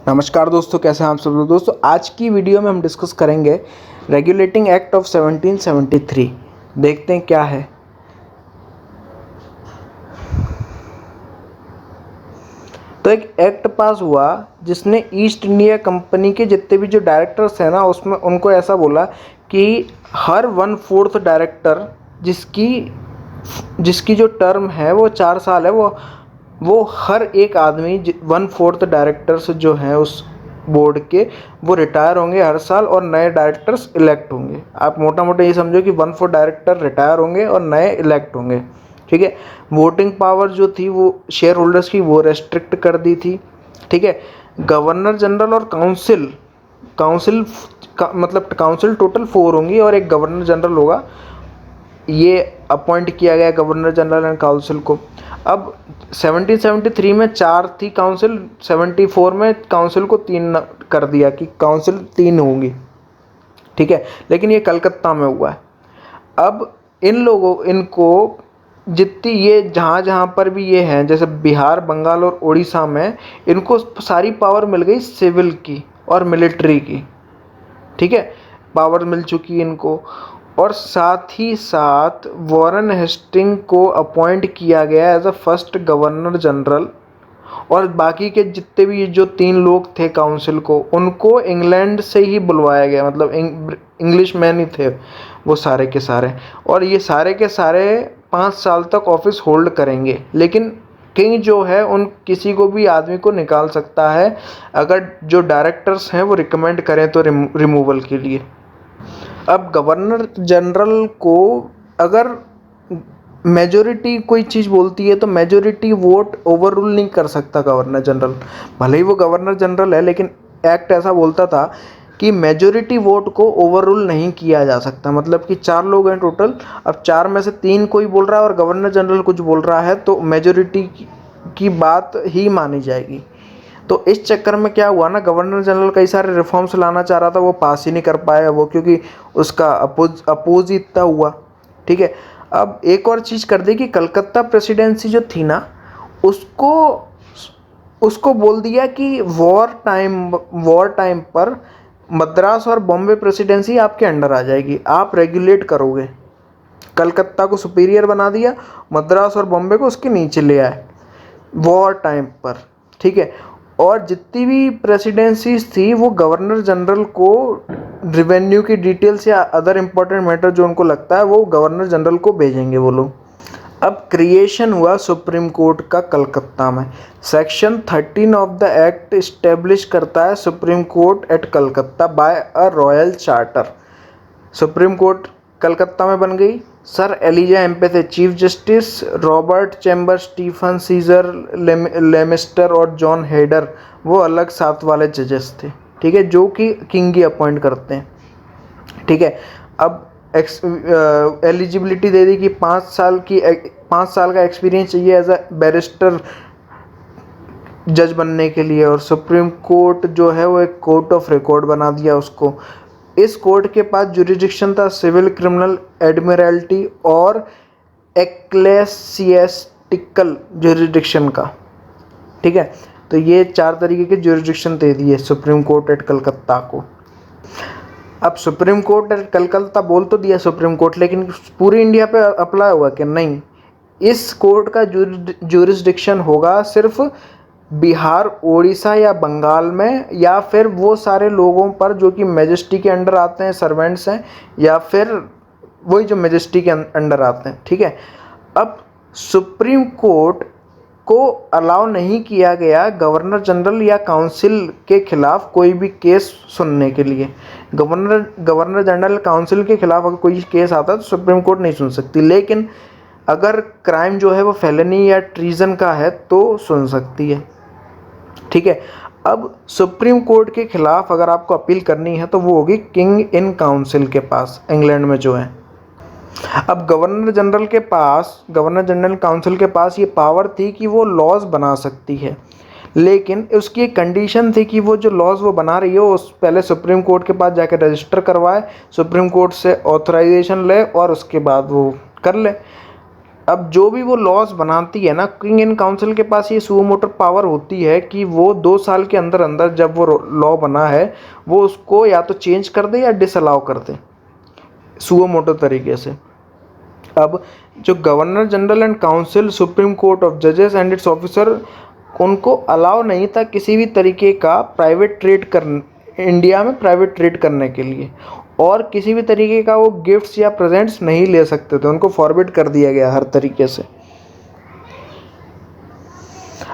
नमस्कार दोस्तों, कैसे हैं आप सब लोग। दोस्तों आज की वीडियो में हम डिस्कस करेंगे रेगुलेटिंग एक्ट ऑफ 1773। देखते हैं क्या है। तो एक एक्ट पास हुआ जिसने ईस्ट इंडिया कंपनी के जितने भी जो डायरेक्टर्स हैं ना, उसमें उनको ऐसा बोला कि हर 1/4 डायरेक्टर जिसकी जो टर्म है वो 4 साल है, वो हर एक आदमी 1/4 डायरेक्टर्स जो हैं उस बोर्ड के, वो रिटायर होंगे हर साल और नए डायरेक्टर्स इलेक्ट होंगे। आप मोटा मोटा ये समझो कि 1/4 डायरेक्टर रिटायर होंगे और नए इलेक्ट होंगे। ठीक है। वोटिंग पावर जो थी वो शेयर होल्डर्स की वो रेस्ट्रिक्ट कर दी थी। ठीक है। गवर्नर जनरल और काउंसिल मतलब काउंसिल टोटल 4 होंगी और एक गवर्नर जनरल होगा। ये अपॉइंट किया गया गवर्नर जनरल एंड काउंसिल को। अब 1773 में 4 थी काउंसिल, 74 में काउंसिल को 3 कर दिया कि काउंसिल 3 होंगी। ठीक है। लेकिन ये कलकत्ता में हुआ है। अब इनको जितनी ये जहाँ पर भी ये हैं, जैसे बिहार, बंगाल और उड़ीसा में, इनको सारी पावर मिल गई सिविल की और मिलिट्री की। ठीक है। पावर मिल चुकी है इनको। और साथ ही साथ वॉरेन हेस्टिंग को अपॉइंट किया गया as a first governor general. और बाकी के जितने भी जो 3 लोग थे काउंसिल को, उनको इंग्लैंड से ही बुलवाया गया, मतलब इंग्लिश मैन ही थे वो सारे के सारे। और ये सारे के सारे 5 साल तक ऑफिस होल्ड करेंगे। लेकिन किंग जो है उन किसी को भी आदमी को निकाल सकता है अगर जो डायरेक्टर्स हैं वो रिकमेंड करें तो रिमूवल के लिए। अब गवर्नर जनरल को अगर मेजोरिटी कोई चीज़ बोलती है तो मेजोरिटी वोट ओवर रूल नहीं कर सकता गवर्नर जनरल। भले ही वो गवर्नर जनरल है, लेकिन एक्ट ऐसा बोलता था कि मेजोरिटी वोट को ओवर रूल नहीं किया जा सकता। मतलब कि 4 लोग हैं टोटल, अब 4 में से 3 कोई बोल रहा है और गवर्नर जनरल कुछ बोल रहा है तो मेजोरिटी की बात ही मानी जाएगी। तो इस चक्कर में क्या हुआ ना, गवर्नर जनरल कई सारे रिफॉर्म्स लाना चाह रहा था, वो पास ही नहीं कर पाया वो, क्योंकि उसका अपोज ही इतना हुआ। ठीक है। अब एक और चीज़ कर दी कि कलकत्ता प्रेसिडेंसी जो थी ना, उसको बोल दिया कि वॉर टाइम पर मद्रास और बॉम्बे प्रेसिडेंसी आपके अंडर आ जाएगी, आप रेगुलेट करोगे। कलकत्ता को सुपीरियर बना दिया, मद्रास और बॉम्बे को उसके नीचे ले आए वॉर टाइम पर। ठीक है। और जितनी भी प्रेसिडेंसीज थी वो गवर्नर जनरल को रिवेन्यू की डिटेल्स या अदर इम्पोर्टेंट मैटर जो उनको लगता है वो गवर्नर जनरल को भेजेंगे वो लोग। अब क्रिएशन हुआ सुप्रीम कोर्ट का कलकत्ता में। Section 13 of the act establish करता है supreme court at Calcutta by a royal charter. Supreme court Calcutta में बन गई। सर एलिजा एम्पे थे chief justice, Robert Chamber, Stephen Caesar, Lemaistre और जॉन हेडर वो अलग 7 वाले जजेस थे। ठीक है। जो कि किंग ही अपॉइंट करते हैं। ठीक है। अब एलिजिबिलिटी दे दी कि 5 साल का एक्सपीरियंस चाहिए एज अ बैरिस्टर जज बनने के लिए। और सुप्रीम कोर्ट जो है वो एक कोर्ट ऑफ रिकॉर्ड बना दिया उसको। इस कोर्ट के पास जुरिडिक्शन था सिविल, क्रिमिनल, एडमिरल्टी और एक्लेसियस्टिकल जुरिडिक्शन का। ठीक है। तो ये 4 तरीके के जुरिडिक्शन दे दिए सुप्रीम कोर्ट एट कलकत्ता को। अब सुप्रीम कोर्ट एट कलकत्ता बोल तो दिया सुप्रीम कोर्ट, लेकिन पूरी इंडिया पे अप्लाई हुआ कि नहीं। इस कोर्ट का जुरिडिक्शन होगा सिर्फ बिहार, उड़ीसा या बंगाल में, या फिर वो सारे लोगों पर जो कि मैजेस्टी के अंडर आते हैं, सर्वेंट्स हैं, या फिर वही जो मैजेस्टी के अंडर आते हैं। ठीक है। अब सुप्रीम कोर्ट को अलाउ नहीं किया गया गवर्नर जनरल या काउंसिल के खिलाफ कोई भी केस सुनने के लिए। गवर्नर जनरल काउंसिल के खिलाफ अगर कोई केस आता है तो सुप्रीम कोर्ट नहीं सुन सकती, लेकिन अगर क्राइम जो है वो फेलनी या ट्रीजन का है तो सुन सकती है। ठीक है। अब सुप्रीम कोर्ट के खिलाफ अगर आपको अपील करनी है तो वो होगी किंग इन काउंसिल के पास, इंग्लैंड में जो है। अब गवर्नर जनरल काउंसिल के पास ये पावर थी कि वो लॉज बना सकती है, लेकिन उसकी एक कंडीशन थी कि वो जो लॉज वो बना रही है उस पहले सुप्रीम कोर्ट के पास जाकर रजिस्टर करवाए, सुप्रीम कोर्ट से ऑथराइजेशन ले और उसके बाद वो कर ले। अब जो भी वो लॉज बनाती है ना, किंग इन काउंसिल के पास ये सुओ मोटो पावर होती है कि वो 2 साल के अंदर अंदर जब वो लॉ बना है वो उसको या तो चेंज कर दे या डिसअलाउ कर दे सुओ मोटो तरीके से। अब जो governor general and council, supreme court of जजेस एंड इट्स ऑफिसर, उनको अलाउ नहीं था किसी भी तरीके का प्राइवेट ट्रेड कर इंडिया में प्राइवेट ट्रेड करने के लिए, और किसी भी तरीके का वो गिफ्ट्स या प्रेजेंट्स नहीं ले सकते थे, उनको फॉरबिड कर दिया गया हर तरीके से।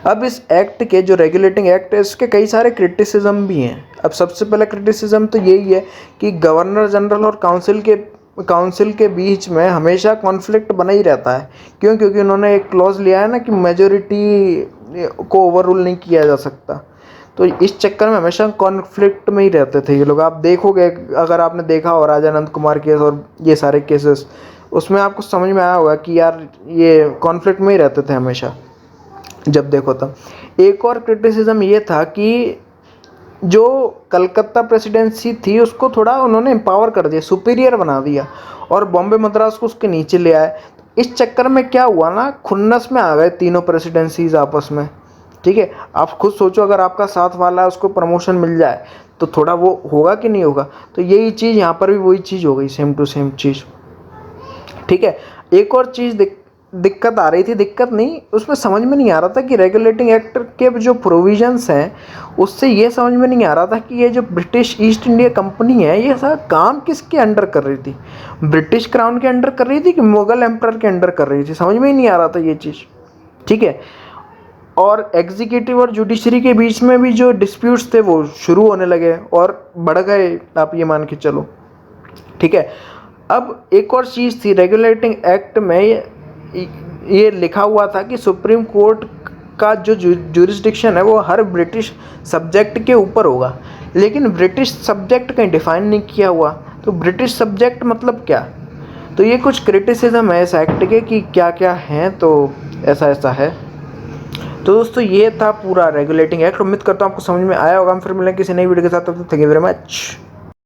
अब इस एक्ट के जो रेगुलेटिंग एक्ट है इसके कई सारे क्रिटिसिज्म भी हैं। अब सबसे पहला क्रिटिसिज्म तो यही है कि गवर्नर जनरल और काउंसिल के बीच में हमेशा कॉन्फ्लिक्ट बना ही रहता है। क्यों? क्योंकि उन्होंने एक क्लॉज लिया है ना कि मेजोरिटी को ओवर रूल नहीं किया जा सकता, तो इस चक्कर में हमेशा कॉन्फ्लिक्ट में ही रहते थे ये लोग। आप देखोगे, अगर आपने देखा हो राजा नंद कुमार केस और ये सारे केसेस, उसमें आपको समझ में आया होगा कि यार ये कॉन्फ्लिक्ट में ही रहते थे हमेशा जब देखो तब। एक और क्रिटिसिज्म ये था कि जो कलकत्ता प्रेसिडेंसी थी उसको थोड़ा उन्होंने एम्पावर कर दिया, सुपीरियर बना दिया, और बॉम्बे मद्रास को उसके नीचे ले आए। इस चक्कर में क्या हुआ ना, खुन्नस में आ गए तीनों प्रेसिडेंसीज आपस में। ठीक है, आप खुद सोचो, अगर आपका साथ वाला है उसको प्रमोशन मिल जाए तो थोड़ा वो होगा कि नहीं होगा। तो यही चीज़ यहाँ पर भी वही चीज़ हो गई, सेम टू सेम चीज़। ठीक है, एक और चीज़ दिक्कत आ रही थी, दिक्कत नहीं, उसमें समझ में नहीं आ रहा था कि रेगुलेटिंग एक्ट के जो प्रोविजंस हैं उससे ये समझ में नहीं आ रहा था कि ये जो ब्रिटिश ईस्ट इंडिया कंपनी है ये सारा काम किसके अंडर कर रही थी, ब्रिटिश क्राउन के अंडर कर रही थी कि मुगल एम्पर के अंडर कर रही थी, समझ में ही नहीं आ रहा था ये चीज़। ठीक है, और एग्जीक्यूटिव और जुडिशरी के बीच में भी जो डिस्प्यूट्स थे वो शुरू होने लगे और बढ़ गए, आप ये मान के चलो। ठीक है, अब एक और चीज़ थी रेगुलेटिंग एक्ट में, ये लिखा हुआ था कि सुप्रीम कोर्ट का जो जुरिस्डिक्शन है वो हर ब्रिटिश सब्जेक्ट के ऊपर होगा, लेकिन ब्रिटिश सब्जेक्ट कहीं डिफाइन नहीं किया हुआ। तो ब्रिटिश सब्जेक्ट मतलब क्या? तो ये कुछ क्रिटिसिज्म है इस एक्ट के कि क्या क्या हैं, तो ऐसा ऐसा है। तो दोस्तों ये था पूरा रेगुलेटिंग एक्ट। उम्मीद करता हूँ आपको समझ में आया होगा। हम फिर मिलेंगे किसी नई वीडियो के साथ, तब तक थैंक यू वेरी मच।